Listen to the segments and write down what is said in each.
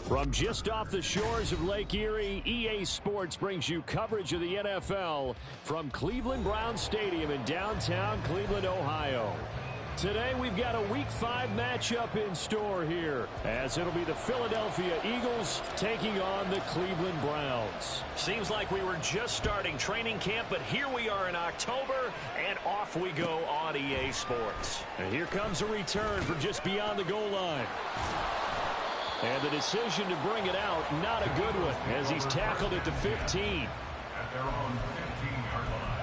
From just off the shores of Lake Erie, EA Sports brings you coverage of the NFL from Cleveland Browns Stadium in downtown Cleveland, Ohio. Today we've got a Week 5 matchup in store here, as it'll be the Philadelphia Eagles taking on the Cleveland Browns. Seems like we were just starting training camp, but here we are in October, and off we go on EA Sports. And here comes a return from just beyond the goal line. And the decision to bring it out, not a good one, as he's tackled at the 15. At their own 15-yard line.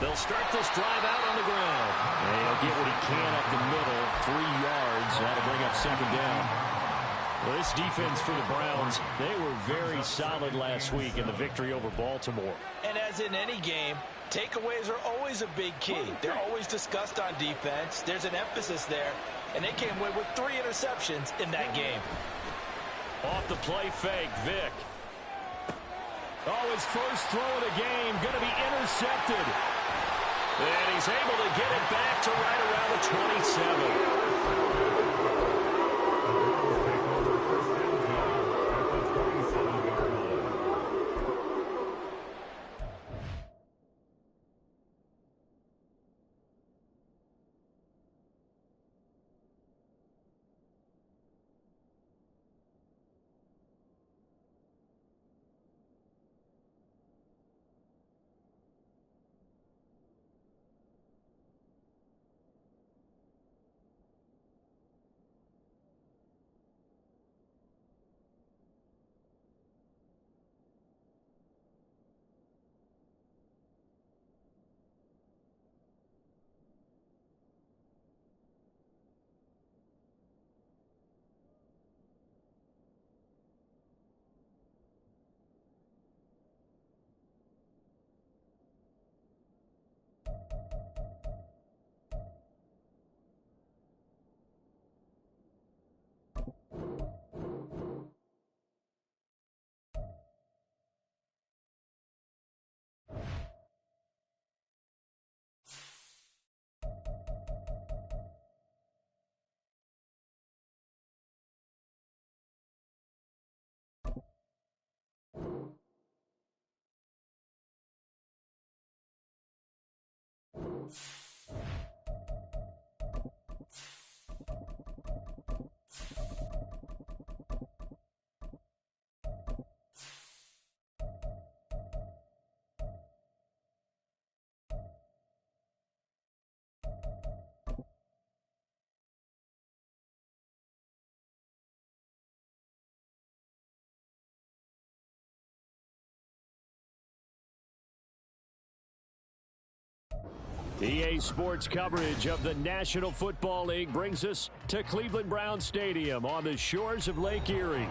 They'll start this drive out on the ground. And he'll get what he can up the middle, 3 yards. That'll bring up second down. Well, this defense for the Browns, they were very solid last week in the victory over Baltimore. And as in any game, takeaways are always a big key. They're always discussed on defense. There's an emphasis there, and they came away with 3 interceptions in that game. Off the play fake, Vick. Oh, his first throw of the game, going to be intercepted. And he's able to get it back to right around the 27. EA Sports coverage of the National Football League brings us to Cleveland Browns Stadium on the shores of Lake Erie.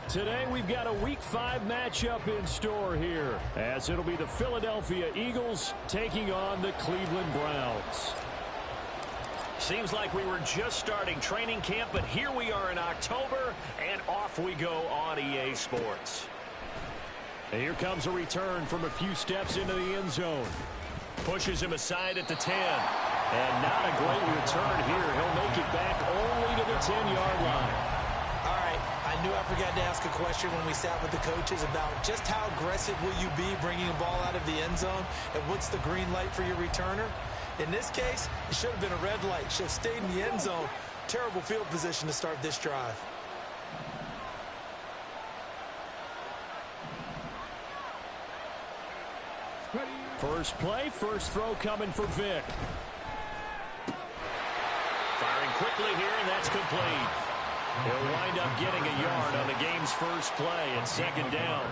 Today we've got a Week 5 matchup in store here, as it'll be the Philadelphia Eagles taking on the Cleveland Browns. Seems like we were just starting training camp, but here we are in October, and off we go on EA Sports. And here comes a return from a few steps into the end zone. Pushes him aside at the 10. And not a great return here. He'll make it back only to the 10-yard line. All right, I knew I forgot to ask a question when we sat with the coaches about just how aggressive will you be bringing a ball out of the end zone, and what's the green light for your returner? In this case, it should have been a red light. Should have stayed in the end zone. Terrible field position to start this drive. First play, first throw coming for Vick. Firing quickly here, and that's complete. He'll wind up getting a yard on the game's first play at second down.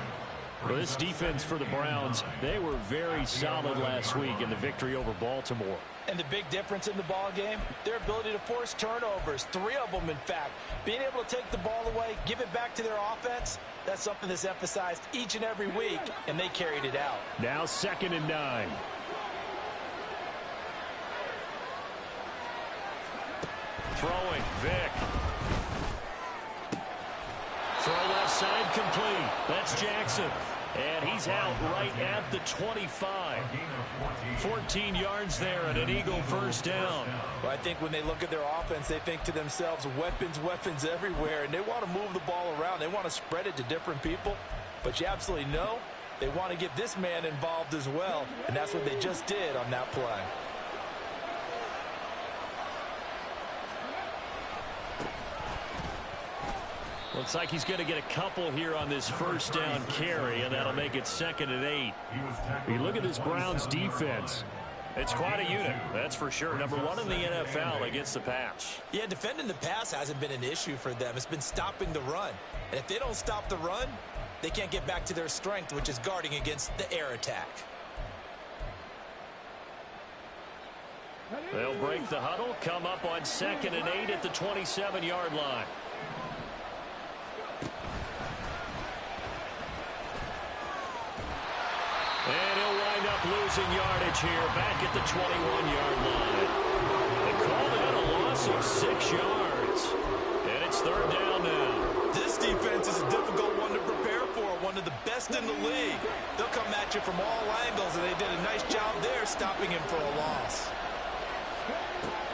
Well, this defense for the Browns, they were very solid last week in the victory over Baltimore. And the big difference in the ball game, their ability to force turnovers, 3 of them in fact. Being able to take the ball away, give it back to their offense, that's something that's emphasized each and every week, and they carried it out. Now 2nd and 9. Throwing, Vick. Throw left side complete. That's Jackson. And he's out right at the 25. 14 yards there and an Eagle first down. Well, I think when they look at their offense, they think to themselves, weapons, weapons everywhere. And they want to move the ball around. They want to spread it to different people. But you absolutely know they want to get this man involved as well. And that's what they just did on that play. Looks like he's going to get a couple here on this first down carry, and that'll make it 2nd and 8. You look at this Browns defense. It's quite a unit, that's for sure. Number 1 in the NFL against the pass. Yeah, defending the pass hasn't been an issue for them. It's been stopping the run. And if they don't stop the run, they can't get back to their strength, which is guarding against the air attack. They'll break the huddle, come up on 2nd and 8 at the 27-yard line. And he'll wind up losing yardage here back at the 21-yard line. They called it a loss of 6 yards. And it's 3rd down now. This defense is a difficult one to prepare for, one of the best in the league. They'll come at you from all angles, and they did a nice job there stopping him for a loss.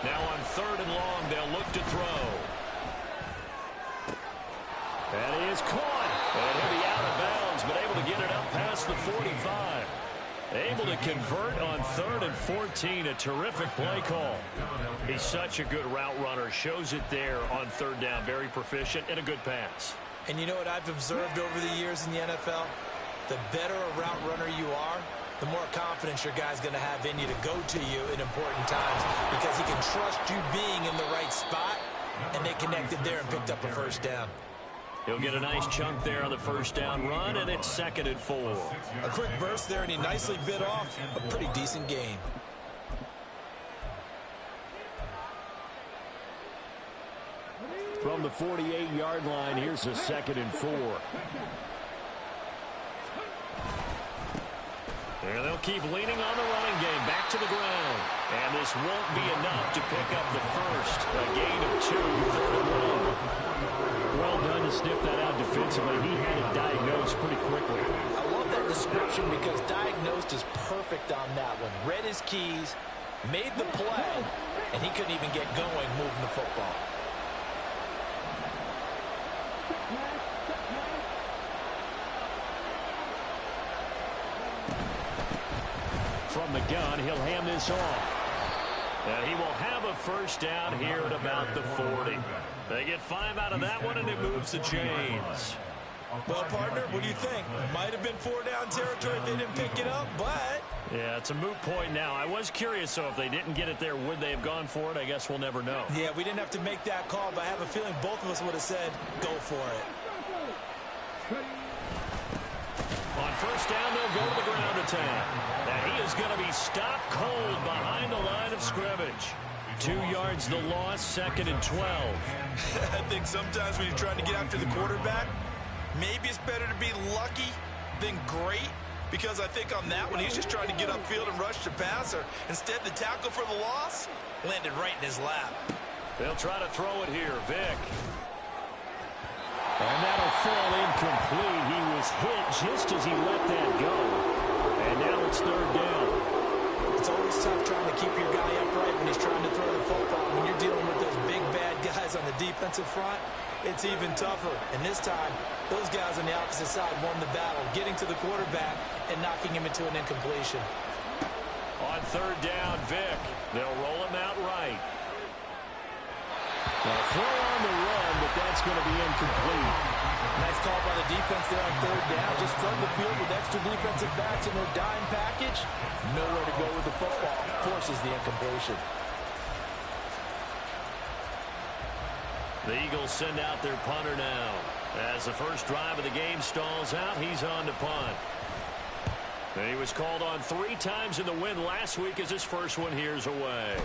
Now on 3rd and long, they'll look to throw. That is caught. And he'll be out of bounds, but able to get it up past the 45. Able to convert on 3rd and 14. A terrific play call. He's such a good route runner. Shows it there on 3rd down. Very proficient and a good pass. And you know what I've observed over the years in the NFL? The better a route runner you are, the more confidence your guy's going to have in you to go to you in important times because he can trust you being in the right spot, and they connected there and picked up a first down. He'll get a nice chunk there on the first down run, and it's 2nd and 4. A quick burst there, and he nicely bit off a pretty decent gain. From the 48-yard line, here's a 2nd and 4. And they'll keep leaning on the running game. Back to the ground. And this won't be enough to pick up the first. A gain of 2, 3rd and 1. Well done to sniff that out defensively. He had it diagnosed pretty quickly. I love that description because diagnosed is perfect on that one. Read his keys, made the play, and he couldn't even get going moving the football. From the gun, he'll hand this off. And he will have a first down here at about the 40. They get 5 out of that one, and it moves the chains. Well, partner, what do you think? Might have been 4-down territory if they didn't pick it up, but... Yeah, it's a moot point now. I was curious, so if they didn't get it there, would they have gone for it? I guess we'll never know. Yeah, we didn't have to make that call, but I have a feeling both of us would have said, go for it. On first down, they'll go to the ground attack. And he is going to be stopped cold behind the line of scrimmage. 2 yards the loss, 2nd and 12. I think sometimes when you're trying to get after the quarterback, maybe it's better to be lucky than great, because I think on that one, he's just trying to get upfield and rush the passer. Instead, the tackle for the loss landed right in his lap. They'll try to throw it here. Vick. And that'll fall incomplete. He was hit just as he let that go. And now it's 3rd down. It's always tough trying to keep your guy upright when he's trying to throw the football. When you're dealing with those big, bad guys on the defensive front, it's even tougher. And this time, those guys on the opposite side won the battle, getting to the quarterback and knocking him into an incompletion. On 3rd down, Vick. They'll roll him out right. Now throw on the run, but that's going to be incomplete. Nice call by the defense there on 3rd down. Just flood the field with extra defensive backs in their dime package. Nowhere to go with the football. Forces the incompletion. The Eagles send out their punter now. As the first drive of the game stalls out, he's on to punt. And he was called on 3 times in the win last week as his first one here's away.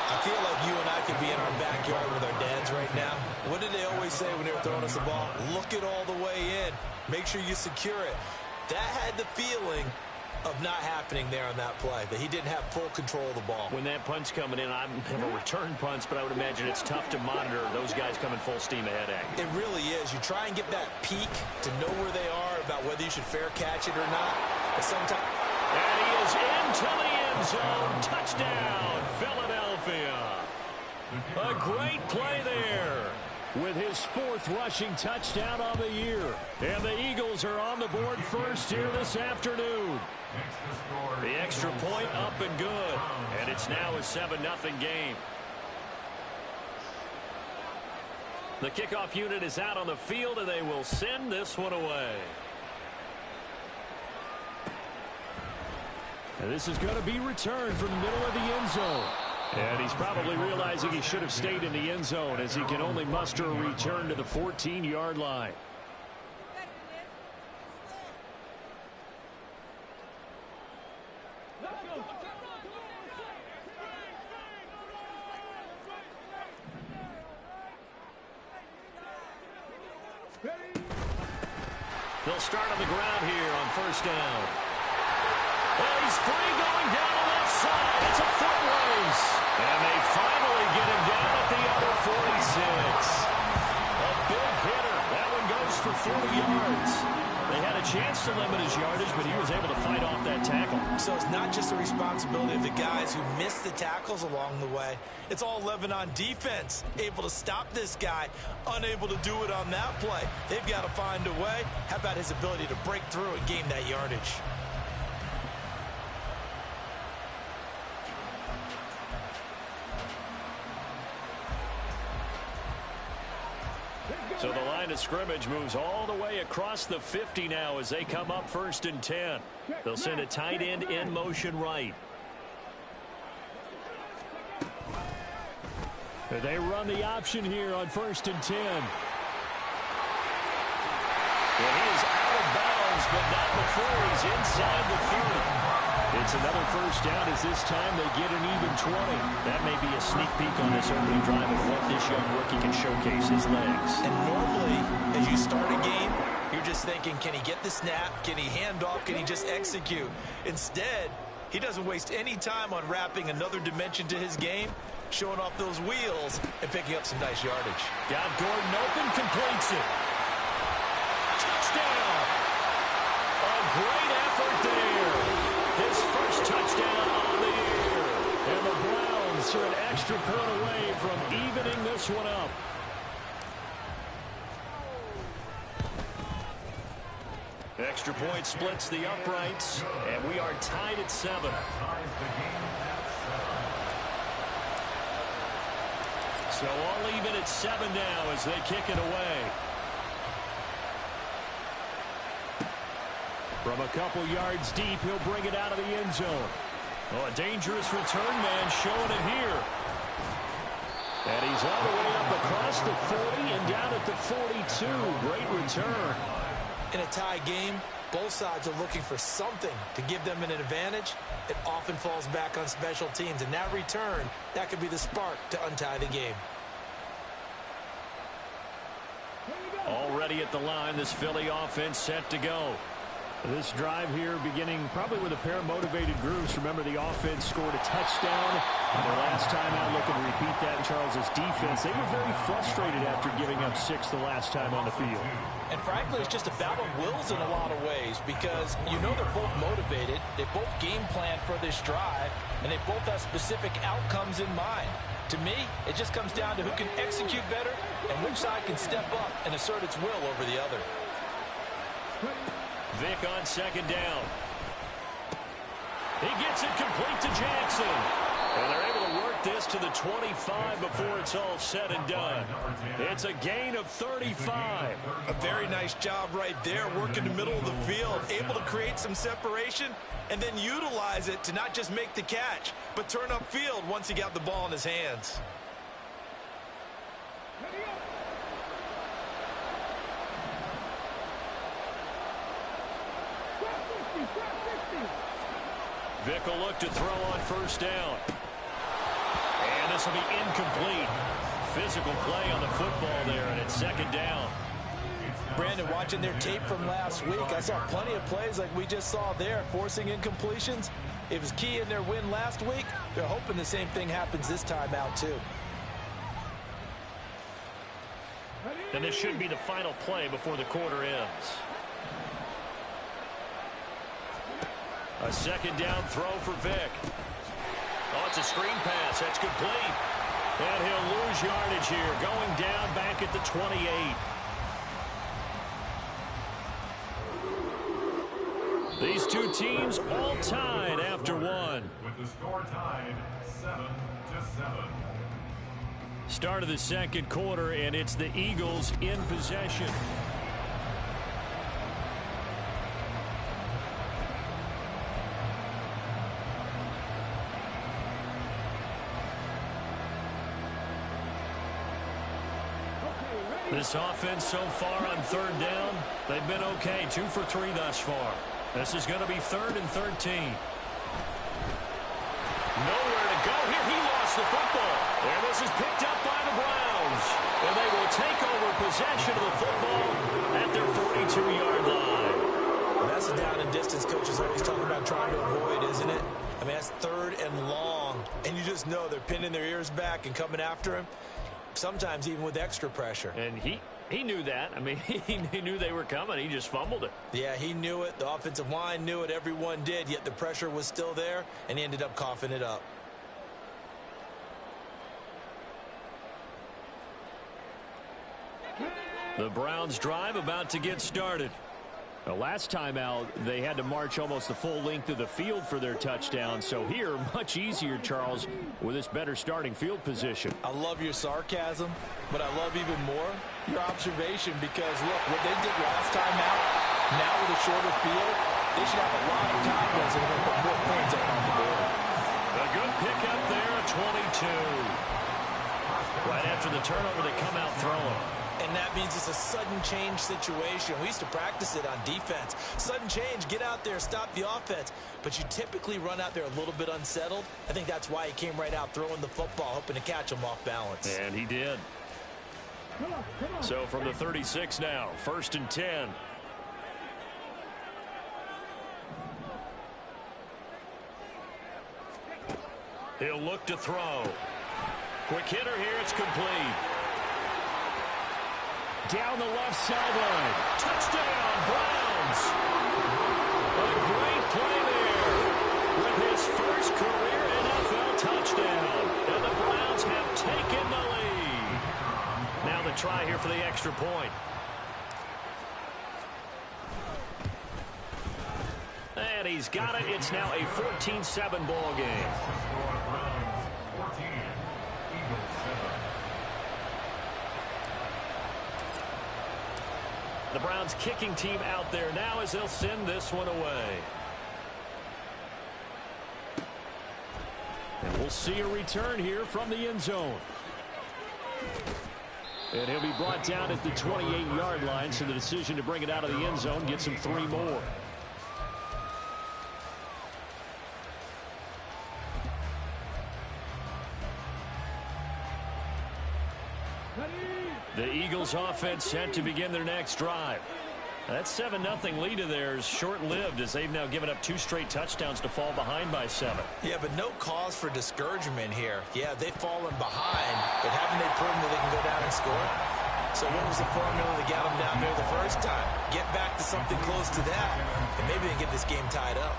I feel like you and I could be in our backyard with our dads right now. What did they always say when they were throwing us the ball? Look it all the way in. Make sure you secure it. That had the feeling of not happening there on that play, that he didn't have full control of the ball. When that punt's coming in, I have a return punt, but I would imagine it's tough to monitor those guys coming full steam ahead at you. It really is. You try and get that peek to know where they are about whether you should fair catch it or not. But sometimes... And he is into the end zone. Touchdown, Philadelphia. A great play there. With his 4th rushing touchdown on the year. And the Eagles are on the board first here this afternoon. The extra point up and good. And it's now a 7-0 game. The kickoff unit is out on the field, and they will send this one away. And this is going to be returned from the middle of the end zone. And he's probably realizing he should have stayed in the end zone as he can only muster a return to the 14-yard line. They'll start on the ground here on first down. Well, he's free going down the left side. It's a foot race. And they finally get him down at the other 46. A big hitter. That one goes for 40 yards. They had a chance to limit his yardage, but he was able to fight off that tackle. So it's not just the responsibility of the guys who missed the tackles along the way. It's all 11 on defense. Able to stop this guy. Unable to do it on that play. They've got to find a way. How about his ability to break through and gain that yardage? So the line of scrimmage moves all the way across the 50 now as they come up 1st and 10. They'll send a tight end in motion right. They run the option here on 1st and 10. Well, he is out of bounds, but not before he's inside the 30. It's another first down as this time they get an even 20. That may be a sneak peek on this opening drive of what this young rookie can showcase his legs. And normally, as you start a game, you're just thinking, can he get the snap? Can he hand off? Can he just execute? Instead, he doesn't waste any time on wrapping another dimension to his game, showing off those wheels and picking up some nice yardage. Got Gordon open, completes it. Touchdown! A great effort there. His first touchdown on the year. And the Browns are an extra point away from evening this one up. Extra point splits the uprights, and we are tied at 7. So all even at 7 now as they kick it away. From a couple yards deep, he'll bring it out of the end zone. Oh, a dangerous return man showing it here. And he's all the way up across the 40 and down at the 42. Great return. In a tie game, both sides are looking for something to give them an advantage. It often falls back on special teams. And that return, that could be the spark to untie the game. Already at the line, this Philly offense set to go. This drive here beginning probably with a pair of motivated groups. Remember, the offense scored a touchdown on their last time out. Looking to repeat that in Charles's defense. They were very frustrated after giving up 6 the last time on the field. And frankly, it's just a battle of wills in a lot of ways because you know they're both motivated. They both game plan for this drive, and they both have specific outcomes in mind. To me, it just comes down to who can execute better and which side can step up and assert its will over the other. Vick on 2nd down. He gets it complete to Jackson. And they're able to work this to the 25 before it's all said and done. It's a gain of 35. A very nice job right there, working the middle of the field, able to create some separation and then utilize it to not just make the catch, but turn upfield once he got the ball in his hands. Vick will look to throw on 1st down. And this will be incomplete. Physical play on the football there, and it's 2nd down. Brandon, watching their tape from last week, I saw plenty of plays like we just saw there, forcing incompletions. It was key in their win last week. They're hoping the same thing happens this time out, too. And this should be the final play before the quarter ends. A second down throw for Vick. Oh, it's a screen pass. That's complete. And he'll lose yardage here, going down back at the 28. These two teams all tied after one. With the score tied 7-7. Start of the second quarter, and it's the Eagles in possession. This offense so far on third down, they've been okay. 2 for 3 thus far. This is going to be 3rd and 13. Nowhere to go here. He lost the football. And this is picked up by the Browns. And they will take over possession of the football at their 42-yard line. Well, that's a down and distance coaches always talk about trying to avoid, isn't it? I mean, that's 3rd and long. And you just know they're pinning their ears back and coming after him. Sometimes even with extra pressure. And he knew that. I mean, he knew they were coming. He just fumbled it. Yeah, he knew it. The offensive line knew it. Everyone did. Yet the pressure was still there, and he ended up coughing it up. The Browns drive about to get started. The last time out, they had to march almost the full length of the field for their touchdown. So here, much easier, Charles, with this better starting field position. I love your sarcasm, but I love even more your observation because, look, what they did last time out, now with a shorter field, they should have a lot of confidence and they're going to put more points up on the board. A good pick up there, a 22. Right after the turnover, they come out throwing. And that means it's a sudden change situation. We used to practice it on defense. Sudden change, get out there, stop the offense. But you typically run out there a little bit unsettled. I think that's why he came right out throwing the football, hoping to catch him off balance. And he did. So from the 36 now, 1st and 10. He'll look to throw. Quick hitter here, it's complete. Down the left sideline. Touchdown, Browns. A great play there with his first career NFL touchdown. And the Browns have taken the lead. Now the try here for the extra point. And he's got it. It's now a 14-7 ball game. Browns 14, Eagles 7. The Browns kicking team out there now as they'll send this one away. And we'll see a return here from the end zone. And he'll be brought down at the 28-yard line, so the decision to bring it out of the end zone gets him 3 more. The Eagles offense set to begin their next drive. That 7-0 lead of theirs short-lived as they've now given up 2 straight touchdowns to fall behind by 7. Yeah, but no cause for discouragement here. Yeah, they've fallen behind, but haven't they proven that they can go down and score? So what was the formula that got them down there the first time? Get back to something close to that, and maybe they get this game tied up.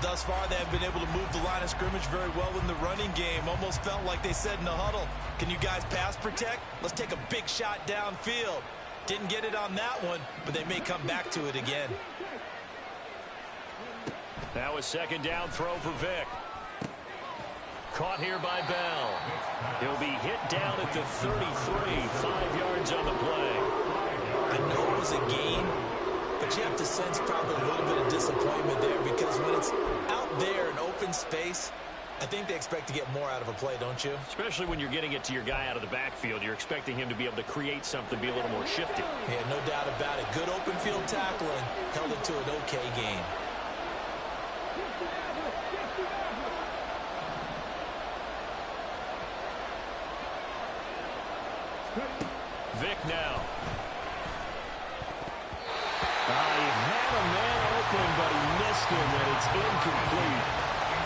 Thus far, they have been able to move the line of scrimmage very well in the running game. Almost felt like they said in the huddle, can you guys pass protect? Let's take a big shot downfield. Didn't get it on that one, but they may come back to it again. Now a second down throw for Vick. Caught here by Bell. He'll be hit down at the 33, 5 yards on the play. I know it was a gain, but you have to sense probably a little bit of disappointment there because when it's out there in open space, I think they expect to get more out of a play, don't you? Especially when you're getting it to your guy out of the backfield. You're expecting him to be able to create something, be a little more shifty. Yeah, no doubt about it. Good open field tackling held it to an okay game. Vick now. him, and it's incomplete.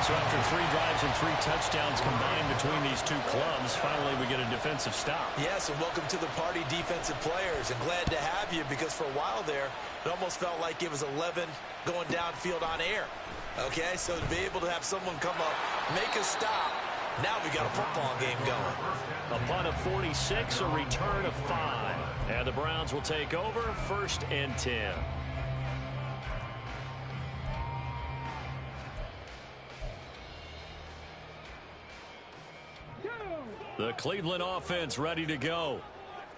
So after 3 drives and 3 touchdowns combined between these two clubs, finally we get a defensive stop. Yes, and welcome to the party, defensive players. And glad to have you, because for a while there, it almost felt like it was 11 going downfield on air. Okay, so to be able to have someone come up, make a stop, now we got a football game going. A punt of 46, a return of 5. And the Browns will take over, 1st and 10. The Cleveland offense ready to go.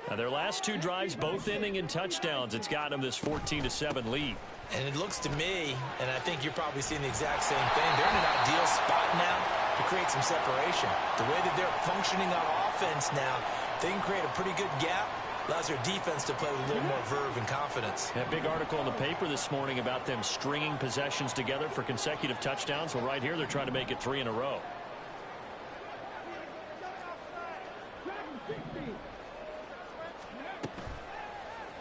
Now their last 2 drives both ending in touchdowns. It's got them this 14-7 lead. And it looks to me, and I think you're probably seeing the exact same thing, they're in an ideal spot now to create some separation. The way that they're functioning on offense now, they can create a pretty good gap. Allows their defense to play with a little more verve and confidence. That big article in the paper this morning about them stringing possessions together for consecutive touchdowns. Well, right here, they're trying to make it 3 in a row.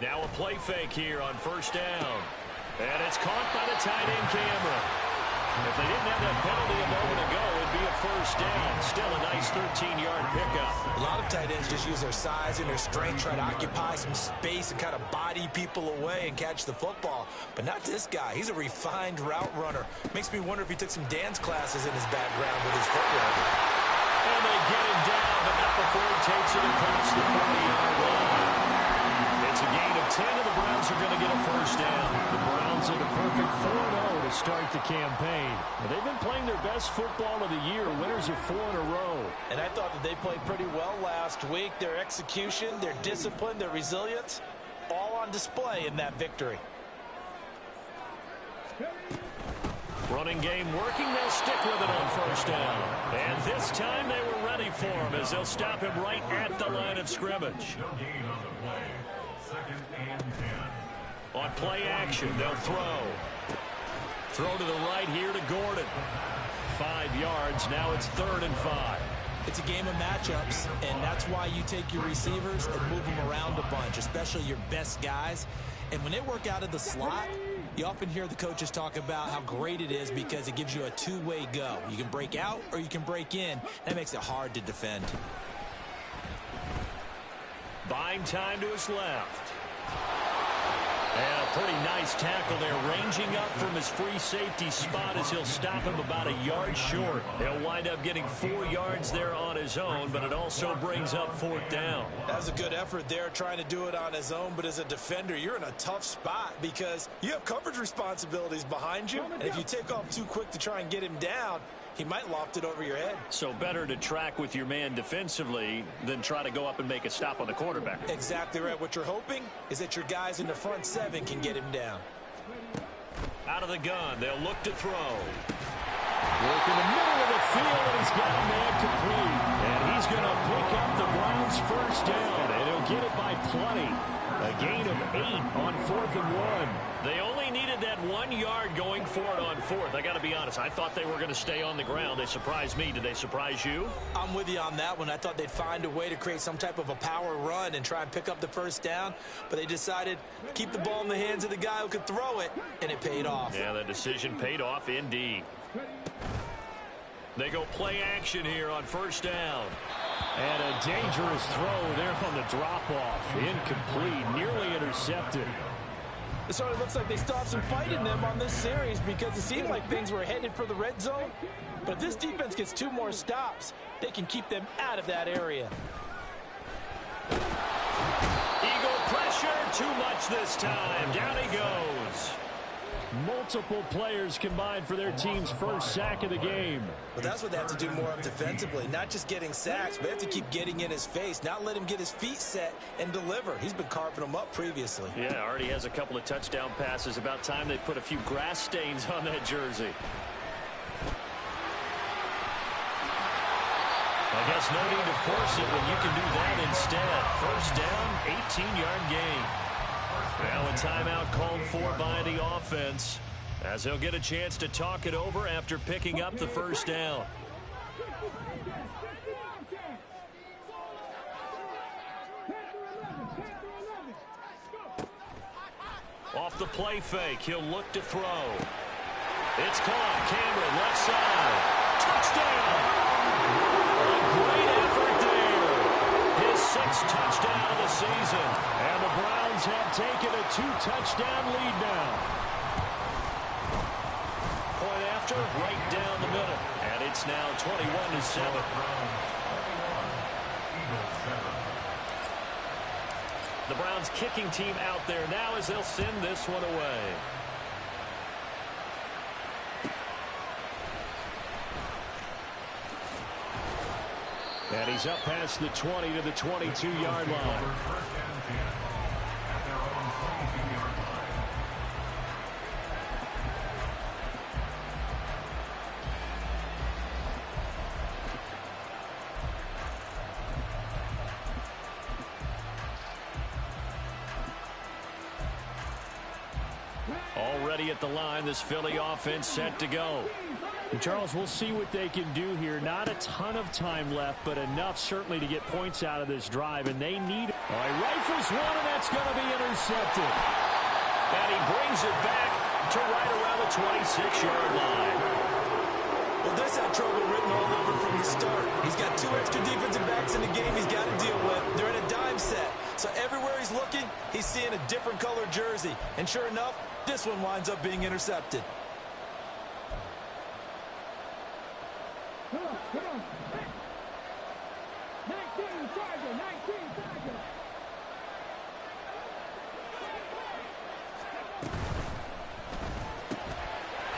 Now a play fake here on 1st down. And it's caught by the tight end camera. If they didn't have that penalty a moment ago, it'd be a 1st down. Still a nice 13-yard pickup. A lot of tight ends just use their size and their strength, try to occupy some space and kind of body people away and catch the football. But not this guy. He's a refined route runner. Makes me wonder if he took some dance classes in his background with his footwork. And they get him down, but not before he takes it across the 40-yard line. It's a gain of 10, and the Browns are going to get a 1st down. The Browns are the perfect 4-0 to start the campaign. They've been playing their best football of the year. Winners of 4 in a row. And I thought that they played pretty well last week. Their execution, their discipline, their resilience, all on display in that victory. Running game working. They'll stick with it on 1st down. And this time they were ready for him as they'll stop him right at the line of scrimmage. No gain on the play. 2nd and 10. On play action, they'll throw. Throw to the right here to Gordon. 5 yards. Now it's 3rd and 5. It's a game of matchups, and that's why you take your receivers and move them around a bunch, especially your best guys. And when they work out of the slot, you often hear the coaches talk about how great it is because it gives you a 2-way go. You can break out or you can break in. That makes it hard to defend. Buying time to his left. And a pretty nice tackle there, ranging up from his free safety spot as he'll stop him about a yard short. He'll wind up getting 4 yards there on his own, but it also brings up 4th down. That was a good effort there, trying to do it on his own, but as a defender, you're in a tough spot because you have coverage responsibilities behind you, and if you take off too quick to try and get him down, he might loft it over your head. So better to track with your man defensively than try to go up and make a stop on the quarterback. Exactly right. What you're hoping is that your guys in the front 7 can get him down. Out of the gun, they'll look to throw. Work in the middle of the field, and he's got a man complete. And he's going to pick up the Browns' 1st down, and he'll get it by plenty. A gain of 8 on 4th and 1. They only needed that 1 yard going for it on 4th. I got to be honest, I thought they were going to stay on the ground. They surprised me. Did they surprise you? I'm with you on that one. I thought they'd find a way to create some type of a power run and try and pick up the 1st down, but they decided to keep the ball in the hands of the guy who could throw it, and it paid off. Yeah, the decision paid off indeed. They go play action here on 1st down. And a dangerous throw there on the drop-off. Incomplete, nearly intercepted. It sort of looks like they still have some fight in them on this series because it seemed like things were headed for the red zone. But if this defense gets 2 more stops, they can keep them out of that area. Eagle pressure, too much this time. Down he goes. Multiple players combined for their team's 1st sack of the game. But that's what they have to do more of defensively. Not just getting sacks, but they have to keep getting in his face. Not let him get his feet set and deliver. He's been carving them up previously. Yeah, already has a couple of touchdown passes. About time they put a few grass stains on that jersey. I guess no need to force it when you can do that instead. 1st down, 18-yard gain. Now a timeout called for by the offense as they'll get a chance to talk it over after picking up the 1st down. Off the play fake, he'll look to throw. It's caught. Cameron, left side. Touchdown! A great effort there. His 6th touchdown of the season. And the Browns have taken a 2-touchdown lead now. Point after, right down the middle. And it's now 21-7. The Browns kicking team out there now as they'll send this one away. And he's up past the 20 to the 22-yard line. Already at the line, this Philly offense set to go. And Charles, we'll see what they can do here. Not a ton of time left, but enough certainly to get points out of this drive, and they need it. All right, rifles one, and that's going to be intercepted. And he brings it back to right around the 26-yard line. Well, this had trouble written all over from the start. He's got 2 extra defensive backs in the game he's got to deal with. They're in a dime set. So everywhere he's looking, he's seeing a different color jersey. And sure enough, this one winds up being intercepted. Come on. 19, Charger, 19, Charger.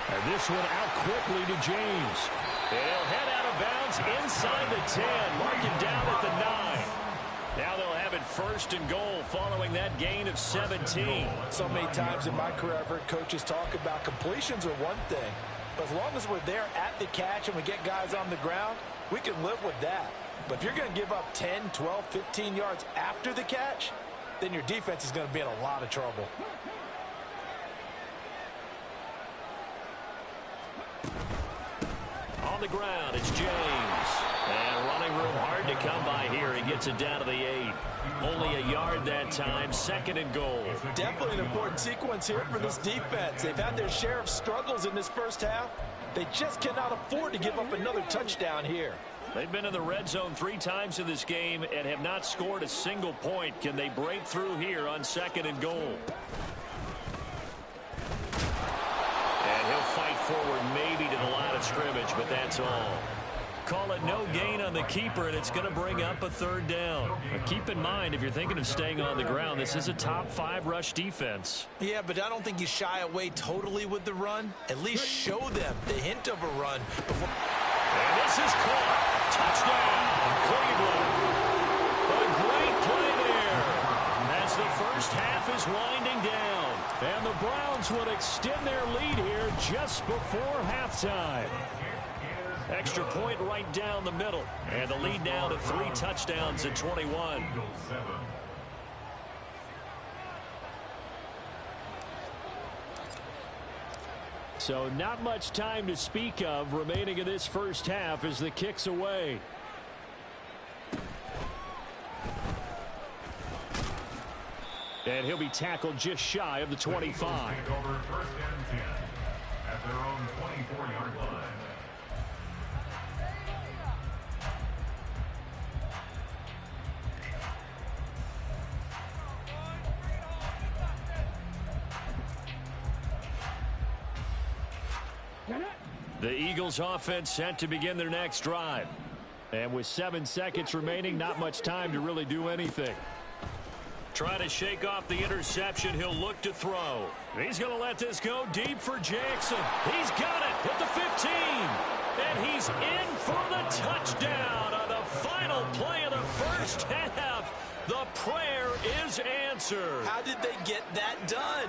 And this one out quickly to James. And he'll head out of bounds inside the 10, marking down at the 9. Now they'll have it 1st and goal following that gain of 17. So many times in my career, I've heard coaches talk about completions are one thing. But as long as we're there at the catch and we get guys on the ground, we can live with that. But if you're going to give up 10, 12, 15 yards after the catch, then your defense is going to be in a lot of trouble. On the ground, it's James. And running room hard to come by here. He gets it down to the 8. Only a yard that time, 2nd and goal. Definitely an important sequence here for this defense. They've had their share of struggles in this first half. They just cannot afford to give up another touchdown here. They've been in the red zone 3 times in this game and have not scored a single point. Can they break through here on 2nd and goal? And he'll fight forward maybe to the line of scrimmage, but that's all. Call it no gain on the keeper, and it's going to bring up a 3rd down. Now keep in mind, if you're thinking of staying on the ground, this is a top 5 rush defense. Yeah, but I don't think you shy away totally with the run. At least show them the hint of a run before. And this is caught. Touchdown, Cleveland. A great play there as the first half is winding down. And the Browns will extend their lead here just before halftime. Extra point right down the middle. And the lead now to 3 touchdowns at 21. So not much time to speak of remaining in this first half as the kick's away. And he'll be tackled just shy of the 25. Take over 1st and 10 at their own 24-yard line. The Eagles offense set to begin their next drive. And with 7 seconds remaining, not much time to really do anything. Try to shake off the interception. He'll look to throw. He's going to let this go deep for Jackson. He's got it at the 15. And he's in for the touchdown on the final play of the first half. The prayer is answered. How did they get that done?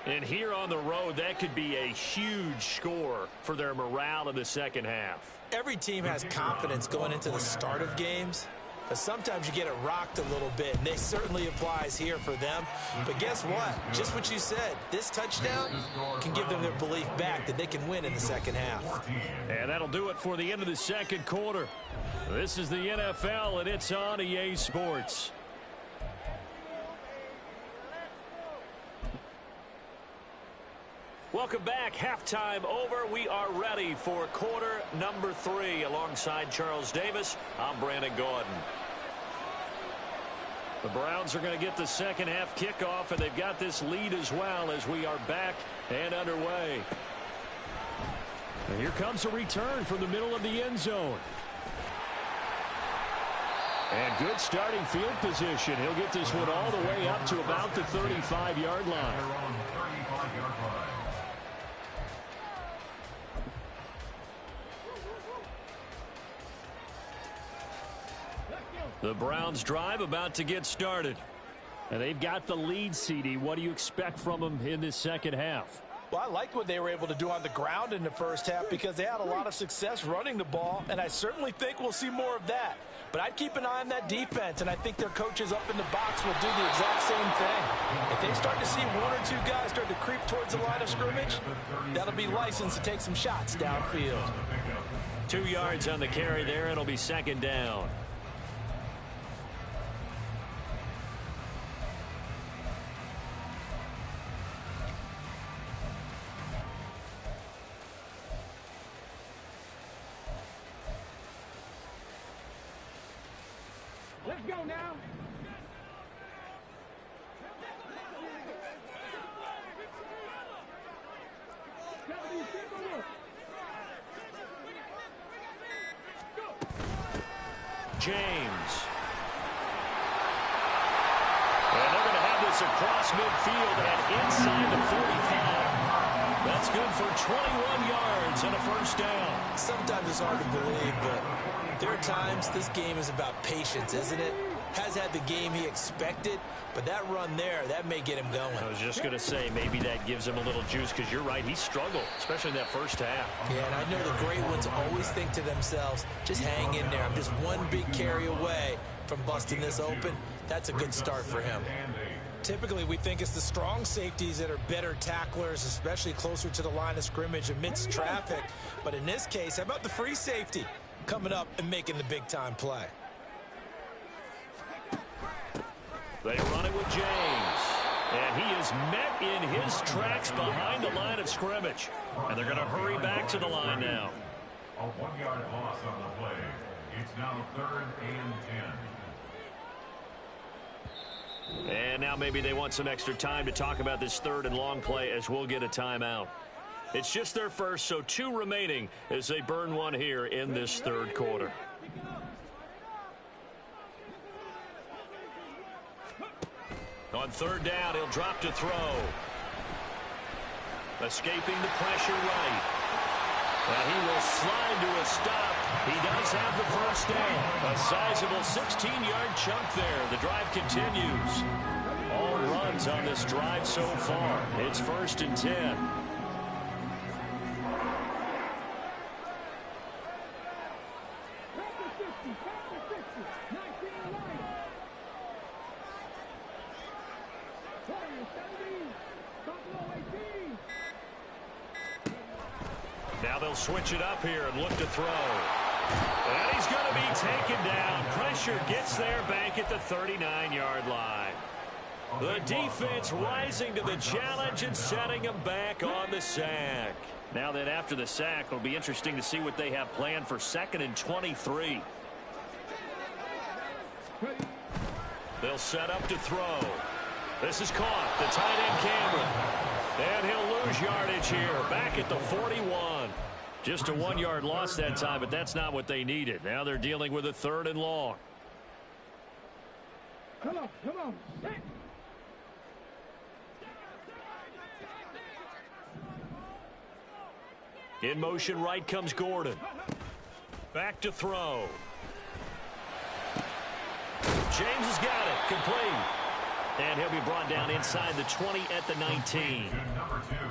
And here on the road, that could be a huge score for their morale in the second half. Every team has confidence going into the start of games, but sometimes you get it rocked a little bit, and this certainly applies here for them. But guess what? Just what you said, this touchdown can give them their belief back that they can win in the second half. And that'll do it for the end of the second quarter. This is the NFL, and it's on EA Sports. Welcome back. Halftime over. We are ready for quarter number 3. Alongside Charles Davis, I'm Brandon Gordon. The Browns are going to get the second half kickoff, and they've got this lead as well as we are back and underway. And here comes a return from the middle of the end zone. And good starting field position. He'll get this one all the way up to about the 35-yard line. The Browns drive about to get started. And they've got the lead, CD. What do you expect from them in this second half? Well, I liked what they were able to do on the ground in the first half because they had a lot of success running the ball, and I certainly think we'll see more of that. But I'd keep an eye on that defense, and I think their coaches up in the box will do the exact same thing. If they start to see one or two guys start to creep towards the line of scrimmage, that'll be licensed to take some shots downfield. 2 yards on the carry there. It'll be second down. Let's go now. James. And they're going to have this across midfield and inside the 45. That's good for 21 yards and a first down. Sometimes it's hard to believe, but there are times this game is about patience, isn't it? Has had the game he expected, but that run there, that may get him going. I was just going to say, maybe that gives him a little juice, because you're right, he struggled, especially in that first half. Yeah, and I know the great ones always think to themselves, just hang in there. I'm just one big carry away from busting this open. That's a good start for him. Typically, we think it's the strong safeties that are better tacklers, especially closer to the line of scrimmage amidst traffic. But in this case, how about the free safety coming up and making the big-time play? They run it with James. And he is met in his tracks behind the line of scrimmage. And they're going to hurry back to the line now. A 1-yard loss on the play. It's now 3rd and 10. And now maybe they want some extra time to talk about this 3rd and long play, as we'll get a timeout. It's just their first, so 2 remaining as they burn one here in this 3rd quarter. On 3rd down, he'll drop to throw. Escaping the pressure right. And he will slide to a stop. He does have the first down. A sizable 16-yard chunk there. The drive continues. All runs on this drive so far. It's 1st and 10. Now they'll switch it up here and look to throw. And he's going to be taken down. Pressure gets there back at the 39-yard line. The defense rising to the challenge and setting him back on the sack. Now then, after the sack, it'll be interesting to see what they have planned for 2nd and 23. They'll set up to throw. This is caught. The tight end Cameron. And he'll lose yardage here. Back at the 41. Just a 1-yard loss that time, but that's not what they needed. Now they're dealing with a 3rd and long. Come on, come on. In motion right comes Gordon. Back to throw. James has got it. Complete. And he'll be brought down inside the 20 at the 19.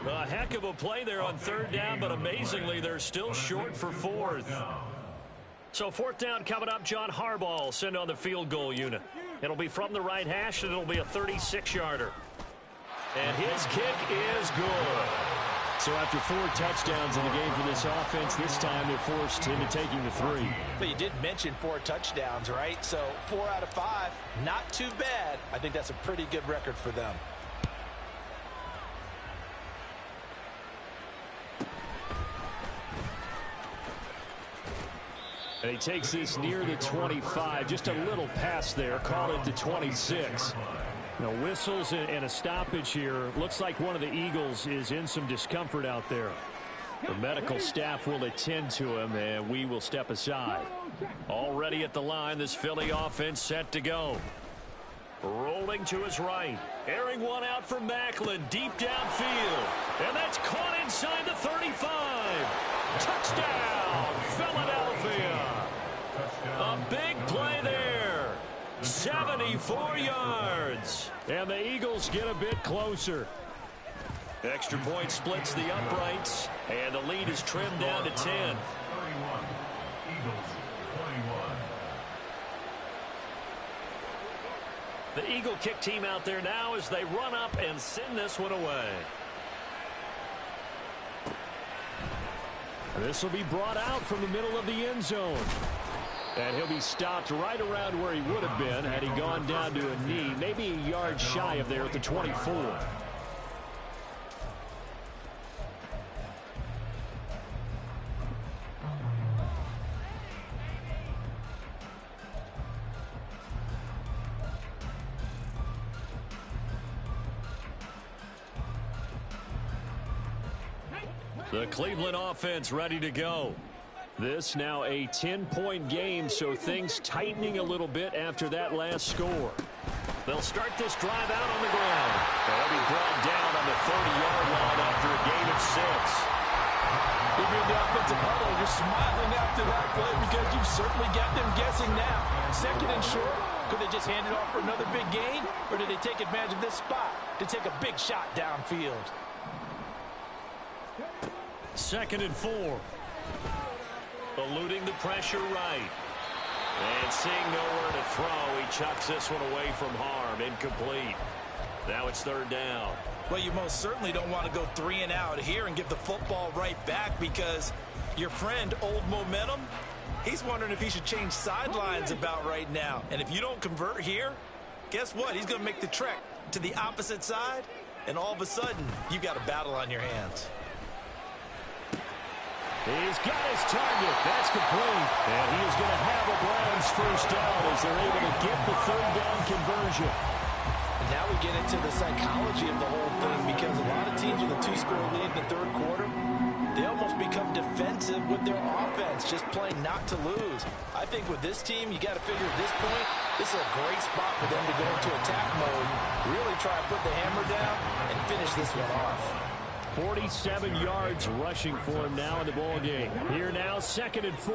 A heck of a play there on 3rd down, but amazingly, they're still short for 4th. So 4th down coming up. John Harbaugh will send on the field goal unit. It'll be from the right hash, and it'll be a 36-yarder. And his kick is good. So after 4 touchdowns in the game for this offense, this time they're forced into taking the 3. But you did mention 4 touchdowns, right? So 4 out of 5, not too bad. I think that's a pretty good record for them. And he takes this near the 25. Just a little pass there. Call it the 26. Whistles and a stoppage here. Looks like one of the Eagles is in some discomfort out there. The medical staff will attend to him, and we will step aside. Already at the line, this Philly offense set to go. Rolling to his right. Airing one out for Macklin. Deep downfield. And that's caught inside the 35. Touchdown, Philadelphia. A big play there. 74 yards. And the Eagles get a bit closer. Extra point splits the uprights. And the lead is trimmed down to 10. 31. Eagles 21. The Eagle kick team out there now as they run up and send this one away. This will be brought out from the middle of the end zone. And he'll be stopped right around where he would have been had he gone down to a knee, maybe a yard shy of there at the 24. The Cleveland offense ready to go. This now a 10-point game, so things tightening a little bit after that last score. They'll start this drive out on the ground. They'll be brought down on the 30-yard line after a gain of 6. If you're in the offensive huddle, you're smiling after that play because you've certainly got them guessing now. Second and short, could they just hand it off for another big gain, or did they take advantage of this spot to take a big shot downfield? Second and 4. Eluding the pressure right. And seeing nowhere to throw, he chucks this one away from harm. Incomplete. Now it's third down. Well, you most certainly don't want to go 3 and out here and give the football right back because your friend, Old Momentum, he's wondering if he should change sidelines about right now. And if you don't convert here, guess what? He's going to make the trek to the opposite side, and all of a sudden, you got a battle on your hands. He's got his target. That's complete. And he is going to have a Browns first down as they're able to get the third down conversion. And now we get into the psychology of the whole thing because a lot of teams with a 2-score lead in the third quarter, they almost become defensive with their offense, just playing not to lose. I think with this team, you got to figure at this point, this is a great spot for them to go into attack mode, really try to put the hammer down and finish this one off. 47 yards rushing for him now in the ball game. Here now, second and 4.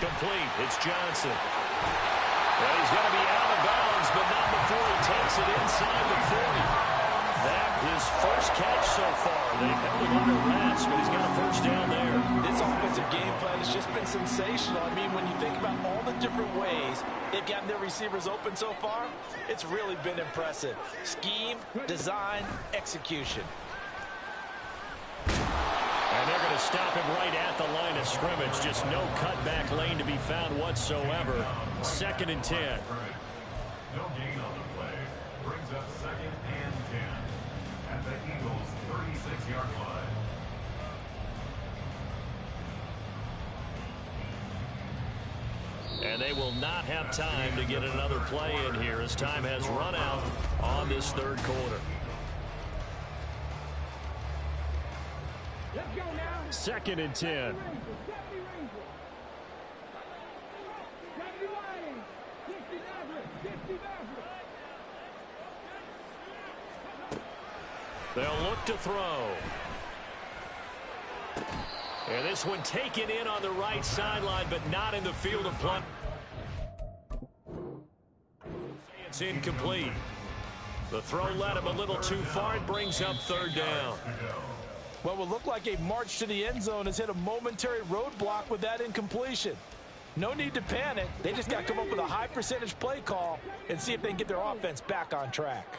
Complete. It's Johnson. Well, he's going to be out of bounds, but not before he takes it inside the 40. That his first catch so far. They've held him under wraps, but he's got a first down there. This offensive game plan has just been sensational. I mean, when you think about all the different ways they've gotten their receivers open so far, it's really been impressive. Scheme, design, execution. And they're going to stop him right at the line of scrimmage. Just no cutback lane to be found whatsoever. Second and 10. No gain on the play. Brings up second and 10 at the Eagles' 36-yard line. And they will not have time to get another play in here as time has run out on this third quarter. Let's go now. Second and 10. They'll look to throw. And this one taken in on the right sideline, but not in the field of play. It's incomplete. The throw led him a little too far. It brings up third down. What will look like a march to the end zone has hit a momentary roadblock with that incompletion. No need to panic. They just got to come up with a high percentage play call and see if they can get their offense back on track.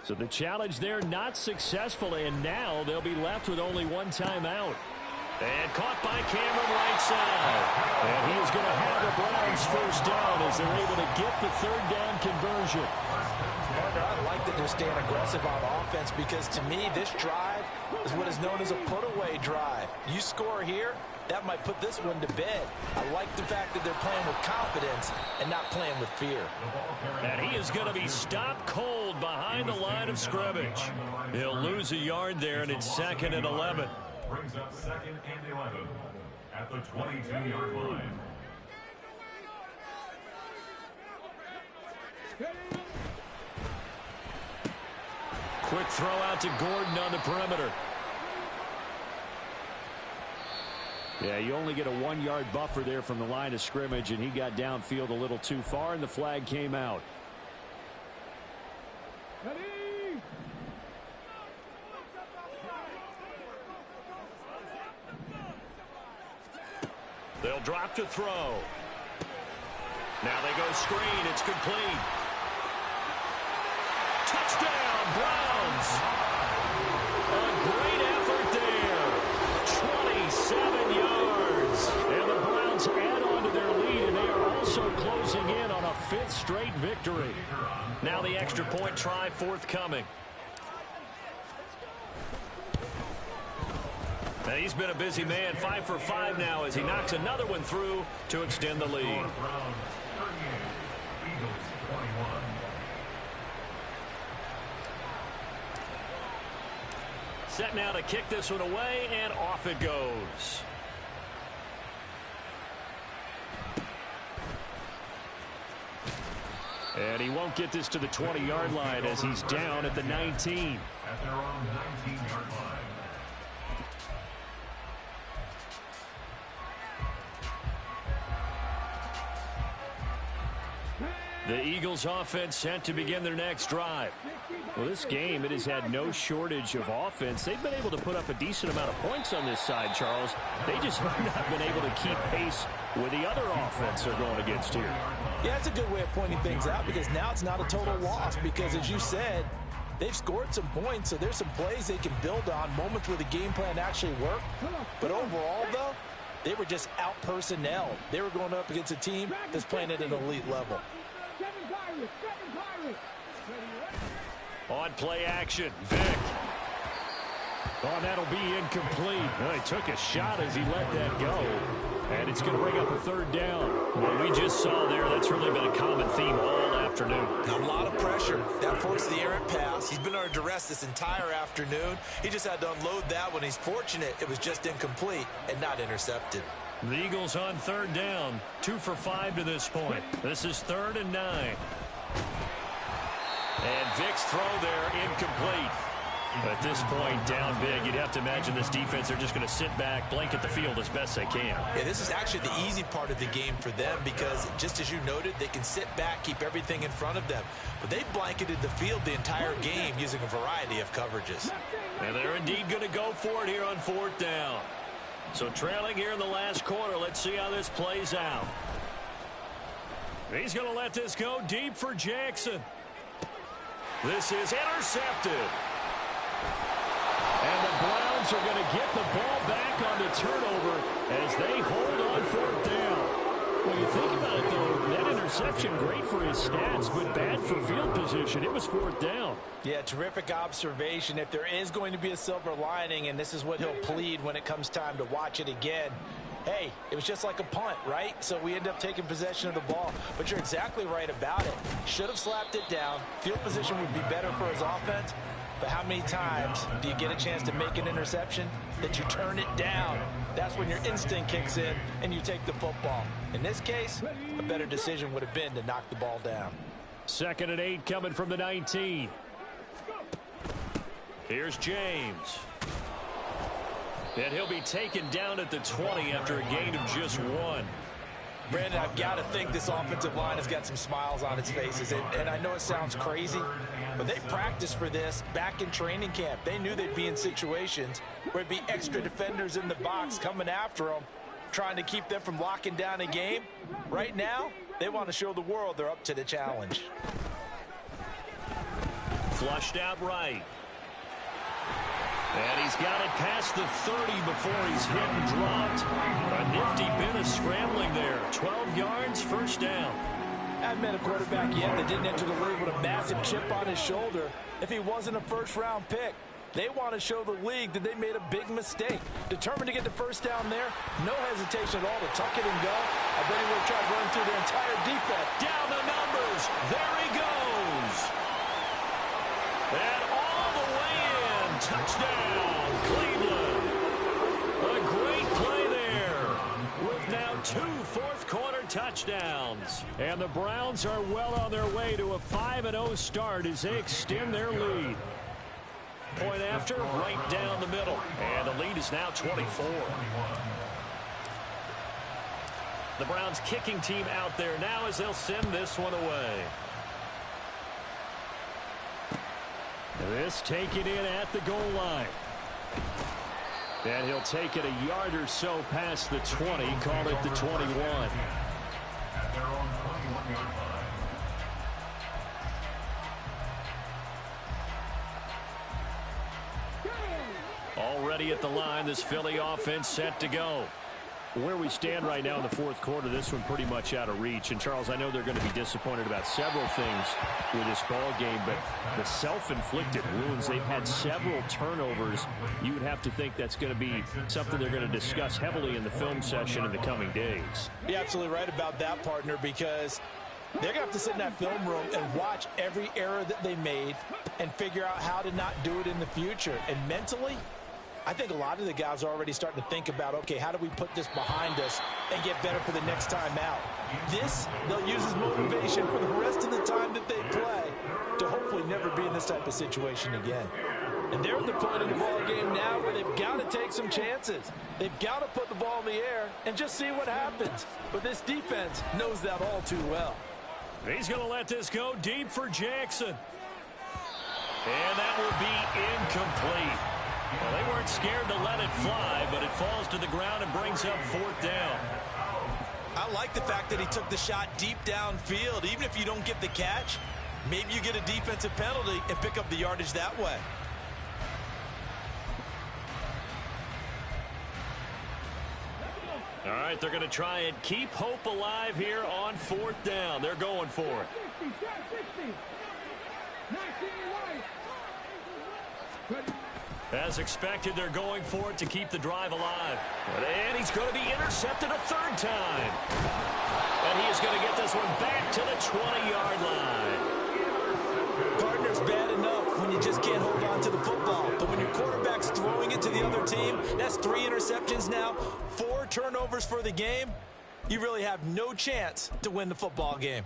So the challenge there not successful, and now they'll be left with only one timeout. And caught by Cameron right side. And he is going to have the Browns first down as they're able to get the third down conversion. Partner, I like that they're staying aggressive on offense because to me, this drive is what is known as a put-away drive. You score here, that might put this one to bed. I like the fact that they're playing with confidence and not playing with fear. And he is going to be stopped cold behind the line of scrimmage. He'll lose a yard there, and it's 2nd and 11. Brings up 2nd and 11 at the 22-yard line. Quick throw out to Gordon on the perimeter. Yeah, you only get a 1-yard buffer there from the line of scrimmage, and he got downfield a little too far, and the flag came out. They'll drop to throw. Now they go screen. It's complete. Touchdown, Browns. A great effort there. 27 yards. And the Browns add on to their lead, and they are also closing in on a 5th straight victory. Now the extra point try forthcoming. He's been a busy man, 5 for 5 now as he knocks another one through to extend the lead. Set now to kick this one away, and off it goes. And he won't get this to the 20-yard line as he's down at the 19. At their own 19-yard line. The Eagles offense set to begin their next drive. Well, this game, it has had no shortage of offense. They've been able to put up a decent amount of points on this side, Charles. They just have not been able to keep pace with the other offense they're going against here. Yeah, that's a good way of pointing things out because now it's not a total loss because, as you said, they've scored some points, so there's some plays they can build on, moments where the game plan actually worked. But overall, though, they were just out-personnelled. They were going up against a team that's playing at an elite level. On play action, Vic. Oh, that'll be incomplete. Well, he took a shot as he let that go. And it's going to bring up a 3rd down. What we just saw there, that's really been a common theme all afternoon. A lot of pressure. That forced the errant pass. He's been under duress this entire afternoon. He just had to unload that one. He's fortunate it was just incomplete and not intercepted. The Eagles on 3rd down, 2 for 5 to this point. This is 3rd and 9. And Vic's throw there incomplete. At this point, down big, you'd have to imagine this defense, they're just going to sit back, blanket the field as best they can. Yeah, this is actually the easy part of the game for them because, just as you noted, they can sit back, keep everything in front of them. But they blanketed the field the entire game using a variety of coverages. And they're indeed going to go for it here on 4th down. So trailing here in the last quarter, let's see how this plays out. He's going to let this go deep for Jackson. This is intercepted. And the Browns are going to get the ball back on the turnover as they hold on 4th down. When you think about it, though, that interception, great for his stats, but bad for field position. It was 4th down. Yeah, terrific observation. If there is going to be a silver lining, and this is what he'll plead when it comes time to watch it again, hey, it was just like a punt, right? So we end up taking possession of the ball. But you're exactly right about it. Should have slapped it down. Field position would be better for his offense. But how many times do you get a chance to make an interception that you turn it down? That's when your instinct kicks in and you take the football. In this case, a better decision would have been to knock the ball down. 2nd and 8 coming from the 19. Here's James. And he'll be taken down at the 20 after a gain of just 1. Brandon, I've got to think this offensive line has got some smiles on its faces. And I know it sounds crazy, but they practiced for this back in training camp. They knew they'd be in situations where it'd be extra defenders in the box coming after them, trying to keep them from locking down a game. Right now, they want to show the world they're up to the challenge. Flushed out right. And he's got it past the 30 before he's hit and dropped. A nifty bit of scrambling there. 12 yards, first down. I haven't met a quarterback yet that didn't enter the league with a massive chip on his shoulder if he wasn't a first-round pick. They want to show the league that they made a big mistake. Determined to get the first down there, no hesitation at all to tuck it and go. I bet he would have tried running through the entire defense. Down the numbers. There he goes. And all the way in. Touchdown, Cleveland. A great play there. With now 2 fourth-quarter touchdowns. And the Browns are well on their way to a 5-0 start as they extend their lead. Point after, right down the middle. And the lead is now 24. The Browns kicking team out there now as they'll send this one away. This taken in at the goal line. And he'll take it a yard or so past the 20, call it the 21. At their own 21-yard line. Already at the line, this Philly offense set to go. Where we stand right now in the fourth quarter, this one pretty much out of reach. And, Charles, I know they're going to be disappointed about several things with this ball game, but the self-inflicted wounds, they've had several turnovers. You would have to think that's going to be something they're going to discuss heavily in the film session in the coming days. You're absolutely right about that, partner, because they're going to have to sit in that film room and watch every error that they made and figure out how to not do it in the future. And mentally, I think a lot of the guys are already starting to think about, okay, how do we put this behind us and get better for the next time out? This, they'll use as motivation for the rest of the time that they play to hopefully never be in this type of situation again. And they're at the point of the ball game now where they've got to take some chances. They've got to put the ball in the air and just see what happens. But this defense knows that all too well. He's going to let this go deep for Jackson. And that will be incomplete. Well, they weren't scared to let it fly, but it falls to the ground and brings up fourth down. I like the fact that he took the shot deep downfield. Even if you don't get the catch, maybe you get a defensive penalty and pick up the yardage that way. All right, they're going to try and keep hope alive here on fourth down. They're going for it. 60, As expected, they're going for it to keep the drive alive. And he's going to be intercepted a third time. And he is going to get this one back to the 20-yard line. Partner's bad enough when you just can't hold on to the football. But when your quarterback's throwing it to the other team, that's 3 interceptions now, 4 turnovers for the game. You really have no chance to win the football game.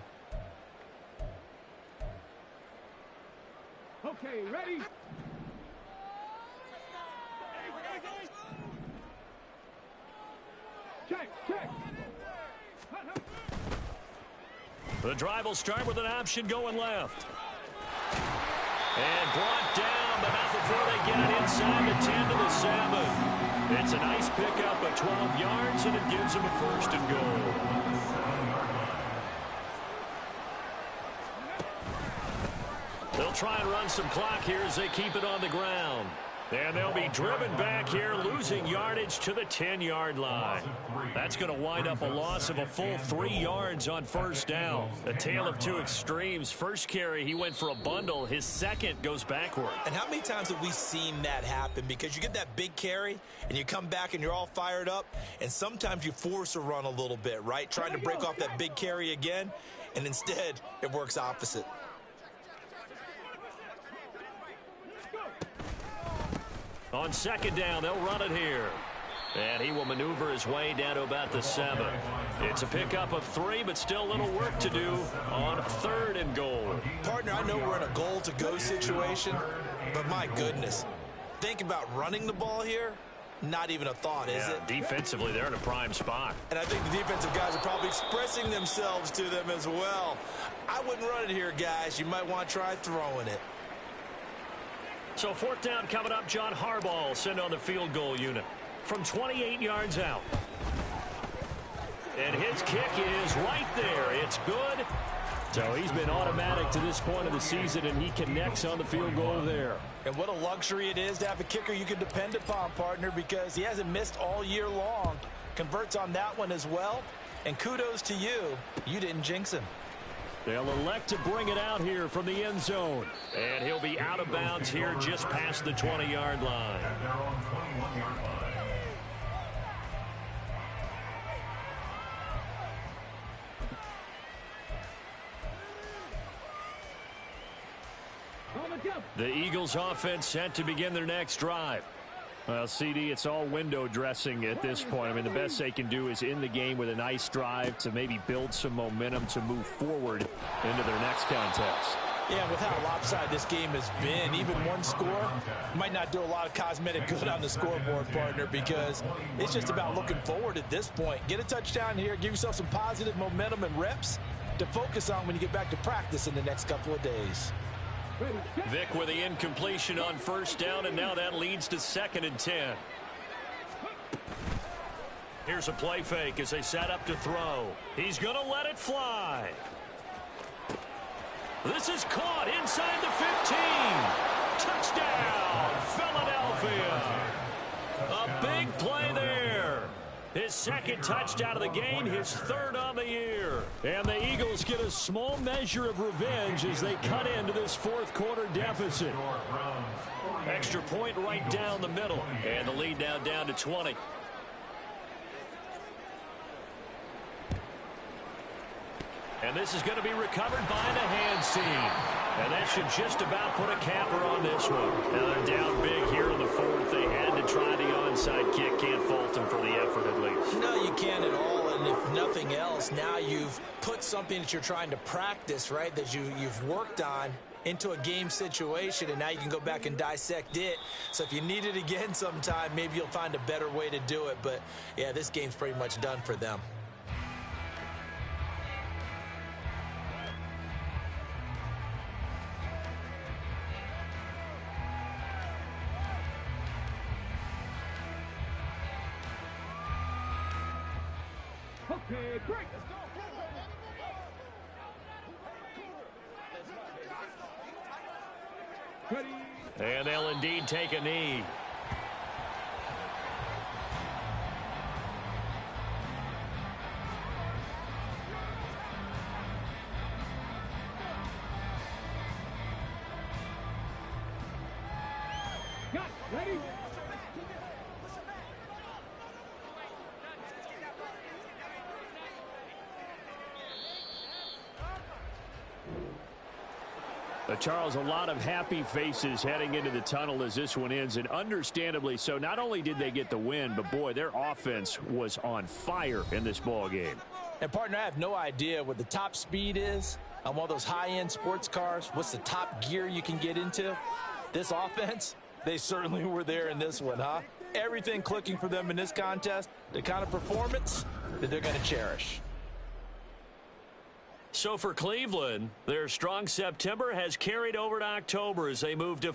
Okay, ready? Check. The drive will start with an option going left. And brought down, but not before they get it inside the 10 to the 7. It's a nice pickup of 12 yards, and it gives them a first and goal. They'll try and run some clock here as they keep it on the ground. And they'll be driven back here, losing yardage to the 10-yard line. That's going to wind up a loss of a full 3 yards on first down. A tale of two extremes. First carry, he went for a bundle. His second goes backward. And how many times have we seen that happen? Because you get that big carry, and you come back and you're all fired up, and sometimes you force a run a little bit, right? Trying to break off that big carry again, and instead it works opposite. On second down, they'll run it here. And he will maneuver his way down to about the 7. It's a pickup of 3, but still a little work to do on third and goal. Partner, I know we're in a goal-to-go situation, but my goodness, think about running the ball here. Not even a thought, is it? Defensively, they're in a prime spot. And I think the defensive guys are probably expressing themselves to them as well. I wouldn't run it here, guys. You might want to try throwing it. So fourth down coming up. John Harbaugh will send on the field goal unit from 28 yards out. And his kick is right there. It's good. So he's been automatic to this point of the season, and he connects on the field goal there. And what a luxury it is to have a kicker you can depend upon, partner, because he hasn't missed all year long. Converts on that one as well. And kudos to you. You didn't jinx him. They'll elect to bring it out here from the end zone. And he'll be out of bounds here just past the 20-yard line. At their own 21-yard line. The Eagles offense set to begin their next drive. Well, CD, it's all window dressing at this point. I mean, the best they can do is in the game with a nice drive to maybe build some momentum to move forward into their next contest. Yeah, with how lopsided this game has been, even one score might not do a lot of cosmetic good on the scoreboard, partner, because it's just about looking forward at this point. Get a touchdown here, give yourself some positive momentum and reps to focus on when you get back to practice in the next couple of days. Vic with the incompletion on first down, and now that leads to 2nd and 10. Here's a play fake as they set up to throw. He's going to let it fly. This is caught inside the 15. Touchdown, Philadelphia. A big play there. His 2nd touchdown of the game, his 3rd on the year. And the Eagles get a small measure of revenge as they cut into this 4th quarter deficit. Extra point right down the middle. And the lead now down to 20. And this is going to be recovered by the hands team. And that should just about put a capper on this one. Now they're down big here in the 4th. They had to try the onside kick. Can't fault them for the effort at least. No, you can't at all. And if nothing else, now you've put something that you're trying to practice, right, that you've worked on into a game situation, and now you can go back and dissect it. So if you need it again sometime, maybe you'll find a better way to do it. But, yeah, this game's pretty much done for them. Okay, break. Ready. And they'll indeed take a knee. Got it. Ready. Charles, a lot of happy faces heading into the tunnel as this one ends, and understandably so. Not only did they get the win, but, boy, their offense was on fire in this ball game. And, partner, I have no idea what the top speed is on one of those high-end sports cars. What's the top gear you can get into? This offense, they certainly were there in this one, huh? Everything clicking for them in this contest, the kind of performance that they're going to cherish. So for Cleveland, their strong September has carried over to October as they move to